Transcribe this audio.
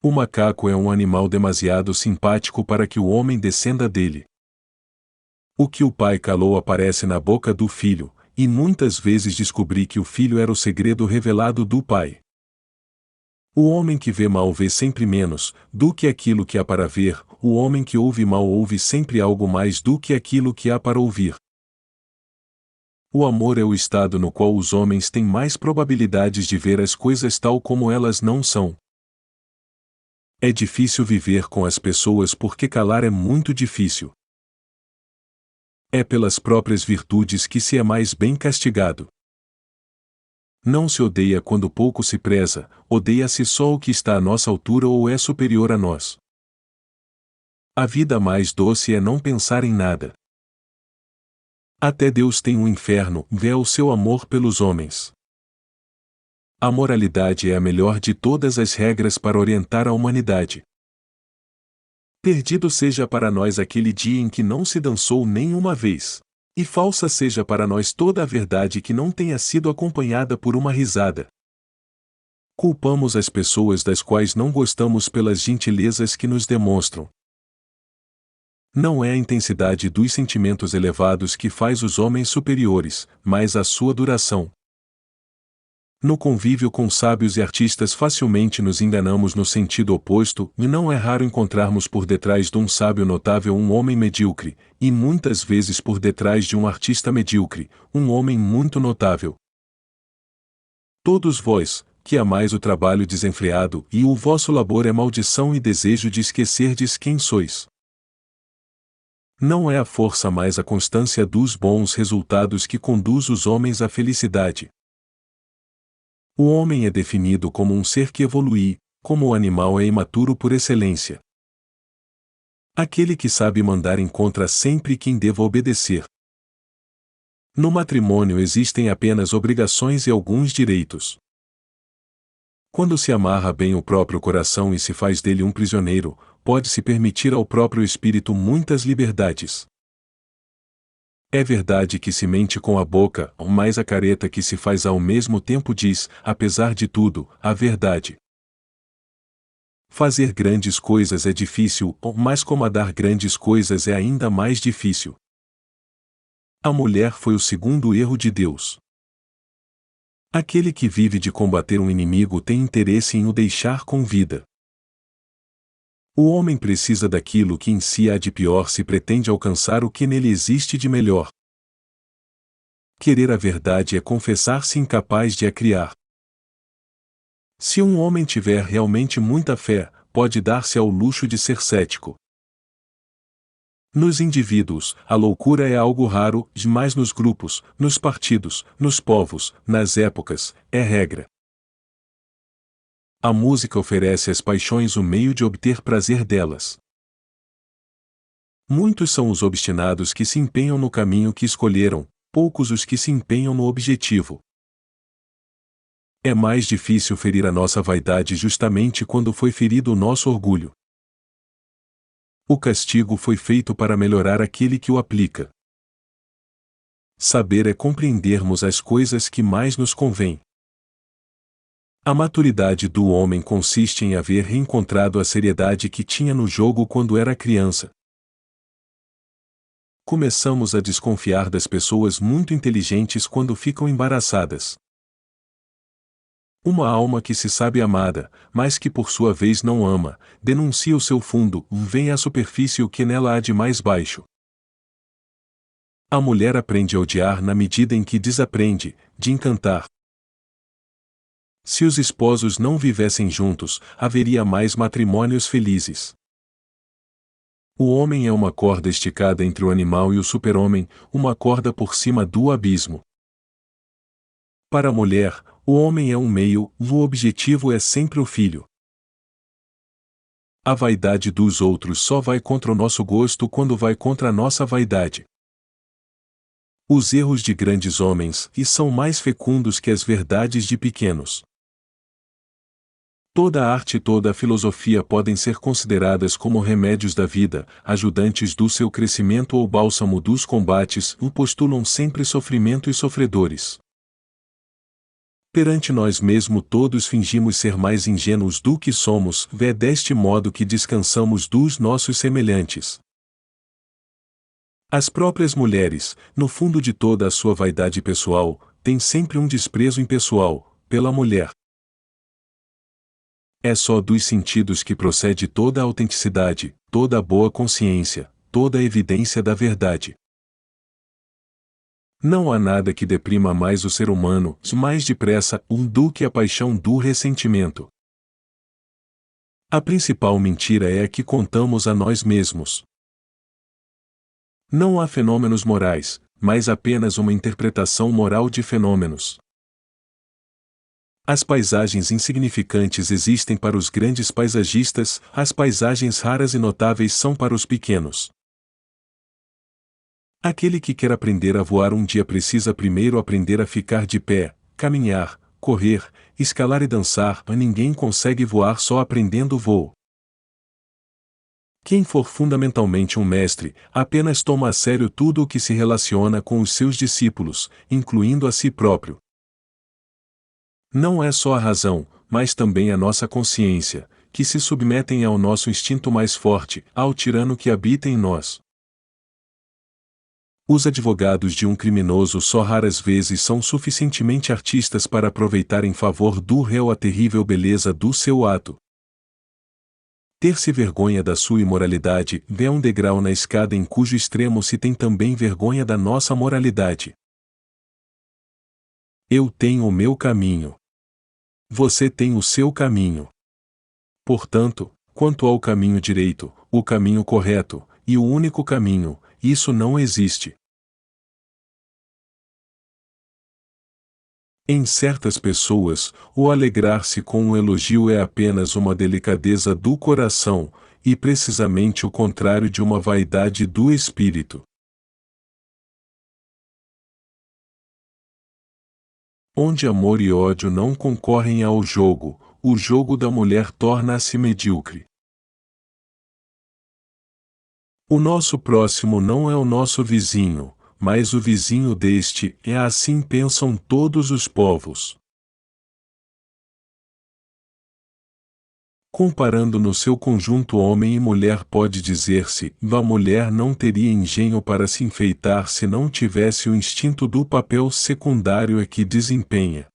O macaco é um animal demasiado simpático para que o homem descenda dele. O que o pai calou aparece na boca do filho, e muitas vezes descobri que o filho era o segredo revelado do pai. O homem que vê mal vê sempre menos do que aquilo que há para ver, o homem que ouve mal ouve sempre algo mais do que aquilo que há para ouvir. O amor é o estado no qual os homens têm mais probabilidades de ver as coisas tal como elas não são. É difícil viver com as pessoas porque calar é muito difícil. É pelas próprias virtudes que se é mais bem castigado. Não se odeia quando pouco se preza, odeia-se só o que está à nossa altura ou é superior a nós. A vida mais doce é não pensar em nada. Até Deus tem um inferno, vê o seu amor pelos homens. A moralidade é a melhor de todas as regras para orientar a humanidade. Perdido seja para nós aquele dia em que não se dançou nem uma vez. E falsa seja para nós toda a verdade que não tenha sido acompanhada por uma risada. Culpamos as pessoas das quais não gostamos pelas gentilezas que nos demonstram. Não é a intensidade dos sentimentos elevados que faz os homens superiores, mas a sua duração. No convívio com sábios e artistas facilmente nos enganamos no sentido oposto, e não é raro encontrarmos por detrás de um sábio notável um homem medíocre, e muitas vezes por detrás de um artista medíocre, um homem muito notável. Todos vós, que amais o trabalho desenfreado, e o vosso labor é maldição e desejo de esquecerdes quem sois. Não é a força mais a constância dos bons resultados que conduz os homens à felicidade. O homem é definido como um ser que evolui, como o animal é imaturo por excelência. Aquele que sabe mandar encontra sempre quem deva obedecer. No matrimônio existem apenas obrigações e alguns direitos. Quando se amarra bem o próprio coração e se faz dele um prisioneiro, pode-se permitir ao próprio espírito muitas liberdades. É verdade que se mente com a boca, mas a careta que se faz ao mesmo tempo diz, apesar de tudo, a verdade. Fazer grandes coisas é difícil, mas comandar grandes coisas é ainda mais difícil. A mulher foi o segundo erro de Deus. Aquele que vive de combater um inimigo tem interesse em o deixar com vida. O homem precisa daquilo que em si há de pior se pretende alcançar o que nele existe de melhor. Querer a verdade é confessar-se incapaz de a criar. Se um homem tiver realmente muita fé, pode dar-se ao luxo de ser cético. Nos indivíduos, a loucura é algo raro, mas nos grupos, nos partidos, nos povos, nas épocas, é regra. A música oferece às paixões o meio de obter prazer delas. Muitos são os obstinados que se empenham no caminho que escolheram, poucos os que se empenham no objetivo. É mais difícil ferir a nossa vaidade justamente quando foi ferido o nosso orgulho. O castigo foi feito para melhorar aquele que o aplica. Saber é compreendermos as coisas que mais nos convêm. A maturidade do homem consiste em haver reencontrado a seriedade que tinha no jogo quando era criança. Começamos a desconfiar das pessoas muito inteligentes quando ficam embaraçadas. Uma alma que se sabe amada, mas que por sua vez não ama, denuncia o seu fundo, vem à superfície o que nela há de mais baixo. A mulher aprende a odiar na medida em que desaprende, de encantar. Se os esposos não vivessem juntos, haveria mais matrimônios felizes. O homem é uma corda esticada entre o animal e o super-homem, uma corda por cima do abismo. Para a mulher, o homem é um meio, o objetivo é sempre o filho. A vaidade dos outros só vai contra o nosso gosto quando vai contra a nossa vaidade. Os erros de grandes homens são mais fecundos que as verdades de pequenos. Toda a arte e toda a filosofia podem ser consideradas como remédios da vida, ajudantes do seu crescimento ou bálsamo dos combates, postulam sempre sofrimento e sofredores. Perante nós mesmos todos fingimos ser mais ingênuos do que somos, é deste modo que descansamos dos nossos semelhantes. As próprias mulheres, no fundo de toda a sua vaidade pessoal, têm sempre um desprezo impessoal, pela mulher. É só dos sentidos que procede toda a autenticidade, toda a boa consciência, toda a evidência da verdade. Não há nada que deprima mais o ser humano, mais depressa, do que a paixão do ressentimento. A principal mentira é a que contamos a nós mesmos. Não há fenômenos morais, mas apenas uma interpretação moral de fenômenos. As paisagens insignificantes existem para os grandes paisagistas, as paisagens raras e notáveis são para os pequenos. Aquele que quer aprender a voar um dia precisa primeiro aprender a ficar de pé, caminhar, correr, escalar e dançar, mas ninguém consegue voar só aprendendo voo. Quem for fundamentalmente um mestre, apenas toma a sério tudo o que se relaciona com os seus discípulos, incluindo a si próprio. Não é só a razão, mas também a nossa consciência, que se submetem ao nosso instinto mais forte, ao tirano que habita em nós. Os advogados de um criminoso só raras vezes são suficientemente artistas para aproveitar em favor do réu a terrível beleza do seu ato. Ter-se vergonha da sua imoralidade é um degrau na escada em cujo extremo se tem também vergonha da nossa moralidade. Eu tenho o meu caminho. Você tem o seu caminho. Portanto, quanto ao caminho direito, o caminho correto, e o único caminho, isso não existe. Em certas pessoas, o alegrar-se com um elogio é apenas uma delicadeza do coração, e precisamente o contrário de uma vaidade do espírito. Onde amor e ódio não concorrem ao jogo, o jogo da mulher torna-se medíocre. O nosso próximo não é o nosso vizinho, mas o vizinho deste, e assim pensam todos os povos. Comparando no seu conjunto homem e mulher pode dizer-se, a mulher não teria engenho para se enfeitar se não tivesse o instinto do papel secundário que desempenha.